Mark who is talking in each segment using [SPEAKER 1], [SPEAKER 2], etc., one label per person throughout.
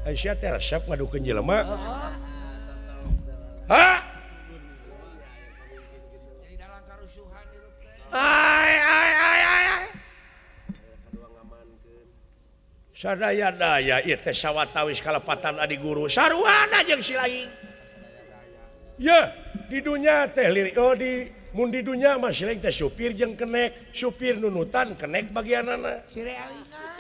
[SPEAKER 1] Aisyah teh resep ngadukeun jelema. Hah?
[SPEAKER 2] Jadi dalam karusuhan hirup teh.
[SPEAKER 1] Ay. Sadaya-daya ieu teh sawatawis kalepatan adi guru saruana jeung si laing. Ya, di dunia teh mun di dunia mah si laing teh supir jeung kenek, supir nunutan kenek bagianana.
[SPEAKER 2] Si realingan.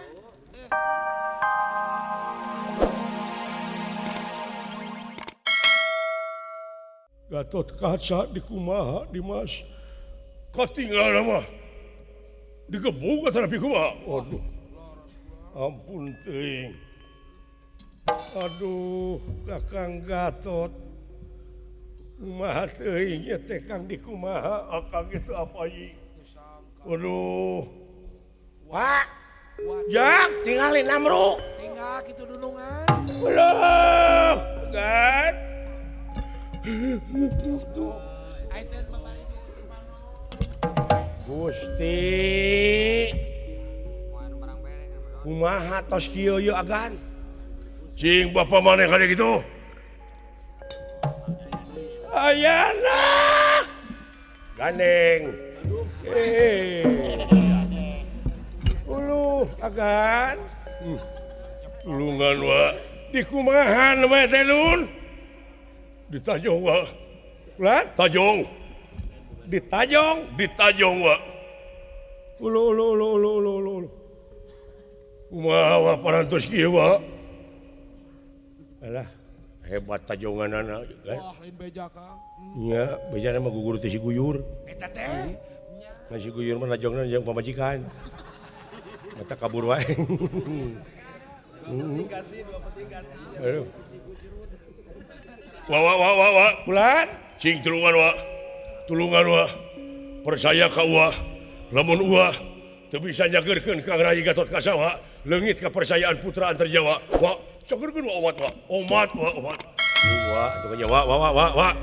[SPEAKER 1] Gatot kaca di kumaha Dimas. Katinggal mah. Digebuk tapi kumaha. Waduh. Ampun teuing. Aduh, Kakang Gatot. Kumaha teuing ya teh Kang di kumaha akang itu apa ieu? Waduh. Wah. Jak tinggalin Amru.
[SPEAKER 2] Tinggal kitu dunungan.
[SPEAKER 1] Waduh. Gan.
[SPEAKER 2] Aiten mamari.
[SPEAKER 1] Gusti. Kumaha tos kieu yeuh agan? Cing bapa maneh kade kitu? Ayana. Gandeng. Ulu agan. Tulungan wa di kumahan mah teh Nun? Di Tajong wa. Ulah Tajong. Di Tajong wa. Ulu. Kumaha parantos kieu wa? Alah, hebat tajonganana kan.
[SPEAKER 2] Wah, lain beja Kang.
[SPEAKER 1] Nya, bejana mah gugur teh si Guyur.
[SPEAKER 2] Eta teh.
[SPEAKER 1] Nah, si Guyur mah najongna jeung pamajikan. Eta kabur wae.
[SPEAKER 2] Dua peti ganti.
[SPEAKER 1] Aduh. Wa. Bulan, cing tulungan wa. Percaya ka wa. Lamun wa teu bisa nyageurkeun Kang Rai Gatot Kaca wa, leungit kepercayaan putra antar Jawa. Wa, sageurkeun wa omat wa. Wa, atuh nya wa.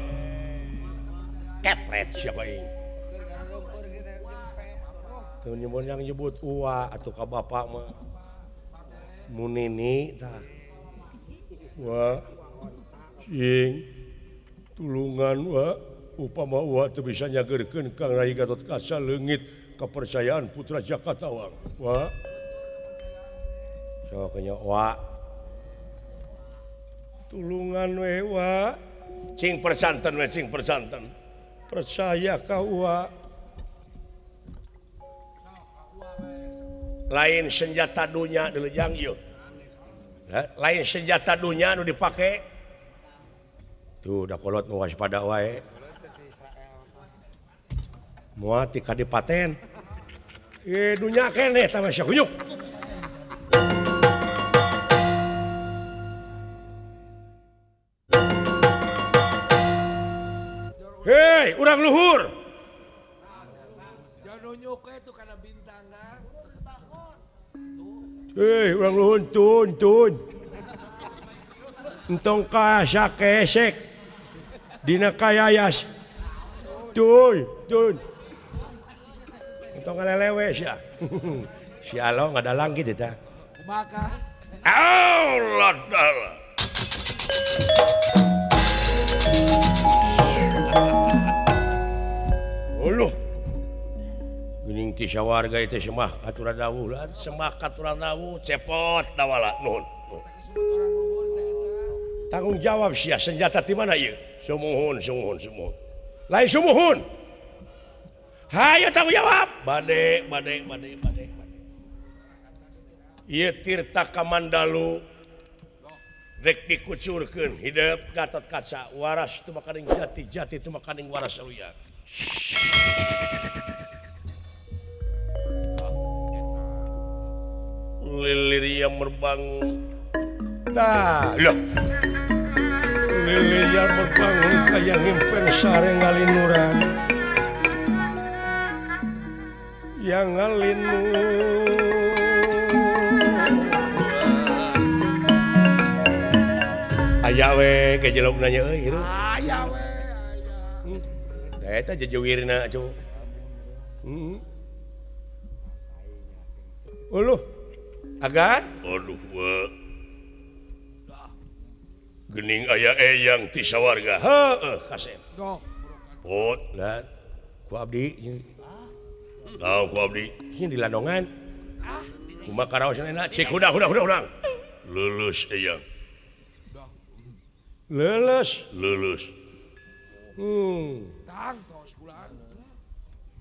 [SPEAKER 1] Kepret siapa ini? Tuh nyebut yang nyebut uwa atuh ka bapak mah. Munini tah. Wa. Cing. Tulungan wa upama wa teu bisa nyageurkeun Kang Rai Gatot Kaca leungit kepercayaan putra Jakatawang. Wa. Sokanya wa. Tulungan we wa. Cing persanten. Percaya ka wa. Lain senjata dunia dulu yang ieu. Lain senjata dunia nu dipake. Tuh da kolot nu waspada wae. Moal ti kadipaten. Dunya keneh tah masya kunyuk. Hei, urang luhur.
[SPEAKER 2] Jangan nunjuk itu kana bintang Kang.
[SPEAKER 1] Hei, urang luhur tun. Entong ka sakesek dina kayayas. Tun. Entong ngalelewe sia. Si Alo ngadalang kitu tah.
[SPEAKER 2] Kumaha Kang?
[SPEAKER 1] Allah. Uluh. Geuning ti sawarga teh semah aturan dawuh lah, semah katuran dawuh cepot dawala nuhun. Tanggung jawab sia senjata ti mana ieu? Sumuhun. Lain sumuhun. Hayo tanggung jawab. Bade. Ieu tirta kamandalu rek dikucurkeun hidup Gatot Kaca waras teu makaning jati teu makaning waras aluya. Lilir yang merbangun tah loh. Lilir yang merbangun kaya ngimpen sare ngalinuran yang ngalinu aya we ke jelog nanya euy hirup
[SPEAKER 2] Aya we.
[SPEAKER 1] da eta jejewirna cu Uluh agan aduh we gening aya eyang ti sawarga heueuh Kasep
[SPEAKER 2] Dok.
[SPEAKER 1] pot dan ku abdi naon ku abdi sini di landongan kumaha karaosna cek udah lulus eyang lulus
[SPEAKER 2] Tang tos bulan.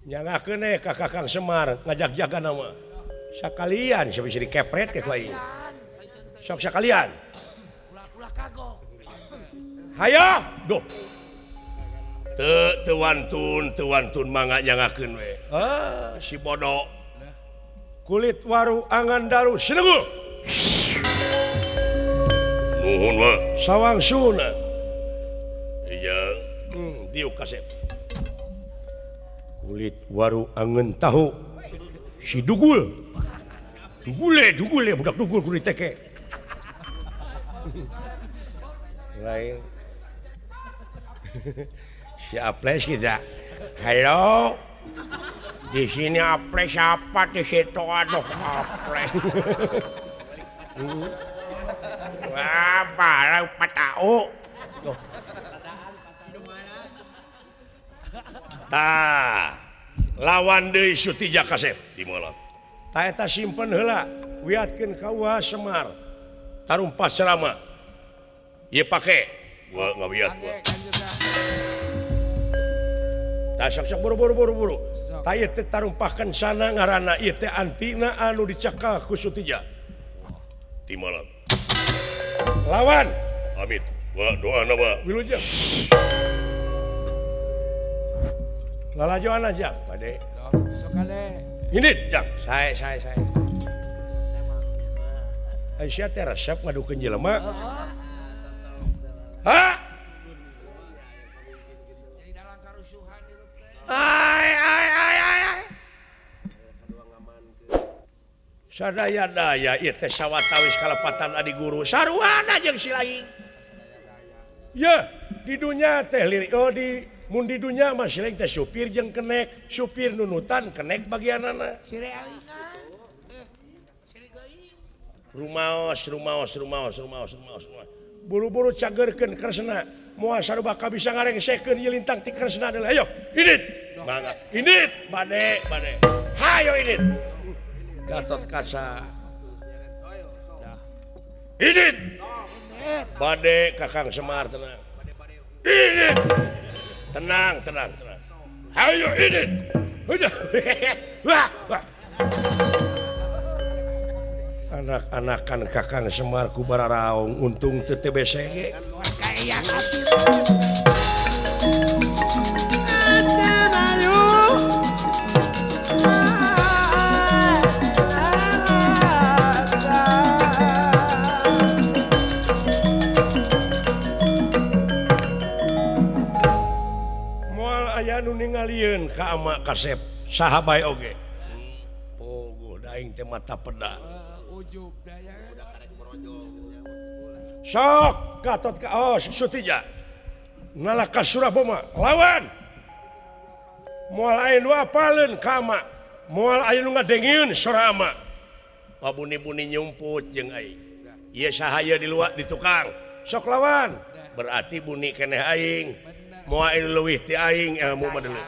[SPEAKER 1] nyangakeun ka Kakang Semar ngajak jaga nama sakalian siapa bisa dikepret ke ku aing sok sakalian
[SPEAKER 2] Ulah kagok.
[SPEAKER 1] hayo duh teu wantun mangga nyangakeun we si bodoh kulit waru angan daru sinegul nuhun wa sawangsuna iya diuk Kasep kulit waru angen tahu si dugul budak dugul kulit teke lain si Aples kita halo di sini Aples siapa di situ aduh Aples wah balau patau tah lawan deui Sutija Kasep di malam tah eta simpen heula wiatkeun ka Wah Semar tarumpah cerama ieu pake gua ngawiat gua tah sok buru tah ieu teh tarumpahkeun sana ngaranna ieu teh antina anu dicakal ku Sutija di malam lawan amit wa doana wa wilujeng lalajoan aja pade
[SPEAKER 2] Sokale.
[SPEAKER 1] ini jang saya Aisyah teh resep ngadukeun jelema hah
[SPEAKER 2] Jadi dalam karusuhan di rup.
[SPEAKER 1] ai sadaya-daya ieu teh sawatawis kalepatan adi guru saruana jeung si laing ya di dunia teh di mun di dunia mah si laing teh supir jeung kenek supir nunutan kenek bagianana
[SPEAKER 2] Sire alingan. Sire geuing.
[SPEAKER 1] rumaos buru-buru cagerkeun kersna moal sarubaka bisa ngarengsekeun ieu lintang ti kersna adalah ayo init mangga init bade hayo init Gatot Kaca init bade Kakang Semar tenang init tenang hayo init udah wah anak-anakan Kakang Semar ku bararaong untung teu teu BCG
[SPEAKER 2] Kayak hati.
[SPEAKER 1] moal aya nu ningalieun ka Ama Kasep saha bae oge pogo daing teh mata peda
[SPEAKER 2] Ujub daya.
[SPEAKER 1] sok Gatot Sutija nalaka Suraboma lawan moal aya nu apaleun ka Ama moal aya nu ngadengieun sora Ama pabuni-buni nyumput jeung aing ieu saha ieu di luar di tukang sok lawan berarti buni keneh aing moal anu leuwih ti aing ilmu mah deuleu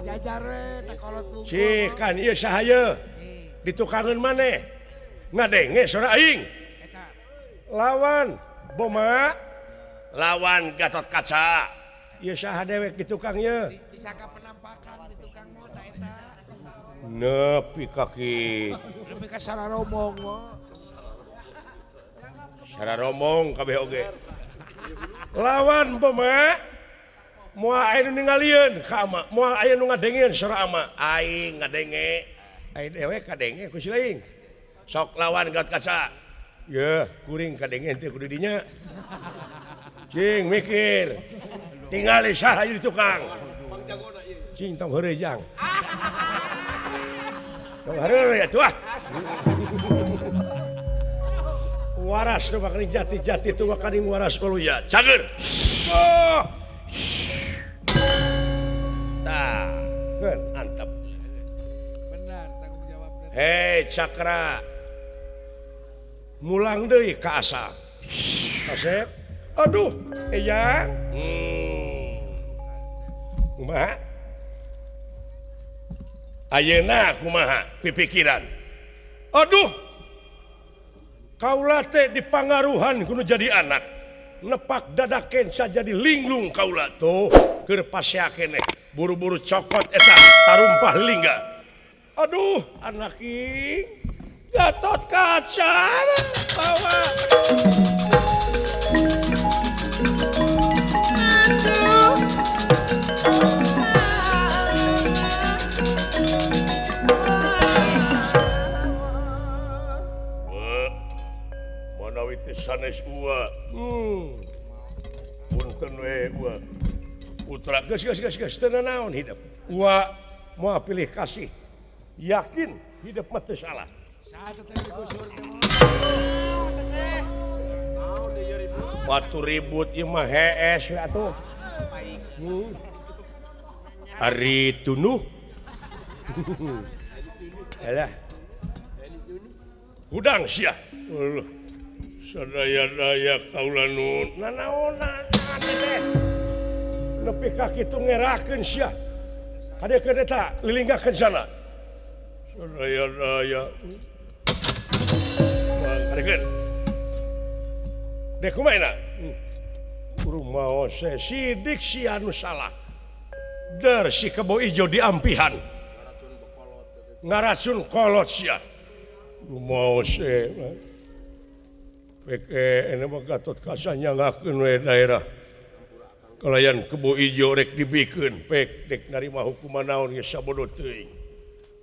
[SPEAKER 2] Ajajar we teh kolot tunggu.
[SPEAKER 1] cikan ieu saha ieu ditukangeun maneh ngadenge sora aing
[SPEAKER 2] Eta.
[SPEAKER 1] lawan Boma lawan Gatot Kaca ieu saha dewek di tukang ieu
[SPEAKER 2] Bisa ka penampakan di tukang moda eta.
[SPEAKER 1] nepi kaki
[SPEAKER 2] Lebih ka sararomong mah.
[SPEAKER 1] sararomong kabeh oge lawan Boma moal aya nu ningalieun ka Ama moal aya nu ngadengieun sora Ama aing ngadenge aing dewek kadenge ku si laing sok lawan Gatot Kaca yeuh kuring kadenge teh kudu dinya cing mikir tingali saha di tukang cing tong heureuy jang tong heureuy atuh waras nu bakal jati-jati tu bakal waras uluya cager oh tah kan antep
[SPEAKER 2] Benar tanggung jawabnya.
[SPEAKER 1] hei Cakra mulang deui ka asal. Kasep. Aduh, Eyang. Kumaha? Ayeuna kumaha pipikiran? Aduh. Kaula teh dipangaruhan kudu jadi anak. Nepak dadaken saja jadi linglung kaula tuh keur pasea keneh. Buru-buru cokot eta tarumpah lingga. Aduh, anak ing Gatot Kaca bawa. Manawi teh sanes ua. Punten we ua. Putra geus teu naon hidup. Ua moal pilih kasih. Yakin hidup mah teu salah.
[SPEAKER 2] Saha teh digusur teh mah.
[SPEAKER 1] Batu ribut ieu mah hees we atuh. Ari tunuh. Alah. Hudang sia. Sadaya-daya kaula nu nanaonan teh. Nepi ka kitu ngerakeun sia. Kadekeun eta lilinggakeun sana. Sadaya-daya. Bang kadekeun. Dek kumaha? Urung maos sidik si anu salah. Der si kebo ijo diampihan. Ngaracun kolot sia. Maos peke ene mah Gatot Kaca nyangakeun we daerah. Kalayan kebo ijo rek dibikeun pek dek narima hukuman naon geus sabodo teuing.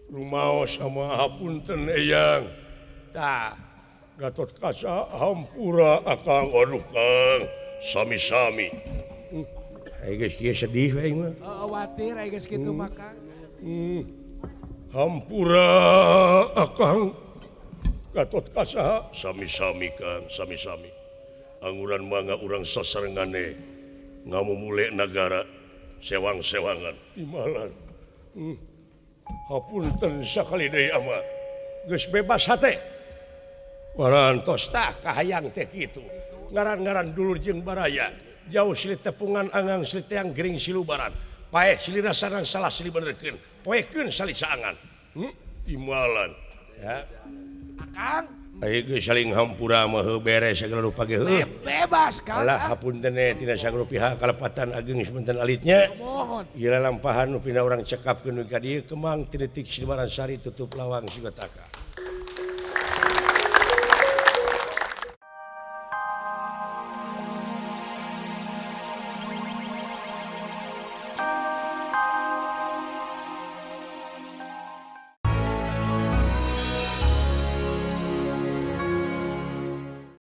[SPEAKER 1] Rumaos sama hapunten Eyang. Tah Gatot Kaca hampura akang aduh Kang sami-sami. Ai geus kieu sedih we mah.
[SPEAKER 2] Khawatir aya geus kitu mah Kang.
[SPEAKER 1] Hampura akang Gatot Kaca sami-sami Kang sami-sami. Anguran mangga urang sasarengane ngamumule nagara sewang-sewangan timalan. Hapunten sakali deui amah. Geus bebas hate. Warantos tah kahayang teh kitu. Ngaran-ngaran dulur jeung baraya. Jauh silih tepungan angang silih teang gering silubaran. Paeh silih rasanan salah silih benerkeun. Poekeun salih saangan. Timalan. Ya.
[SPEAKER 2] Akang
[SPEAKER 1] Ai geus saling hampura mah beres sagala rupa ge heuh.
[SPEAKER 2] bebas Kang.
[SPEAKER 1] Alah hapunten tina sagala pihak kalepatan ageng sepunten alitnya.
[SPEAKER 2] Mohon.
[SPEAKER 1] Ieu lampahan nu pina urang cekapkeun ka dieu kemang ti detik Silubaran Sari tutup lawang sigataka.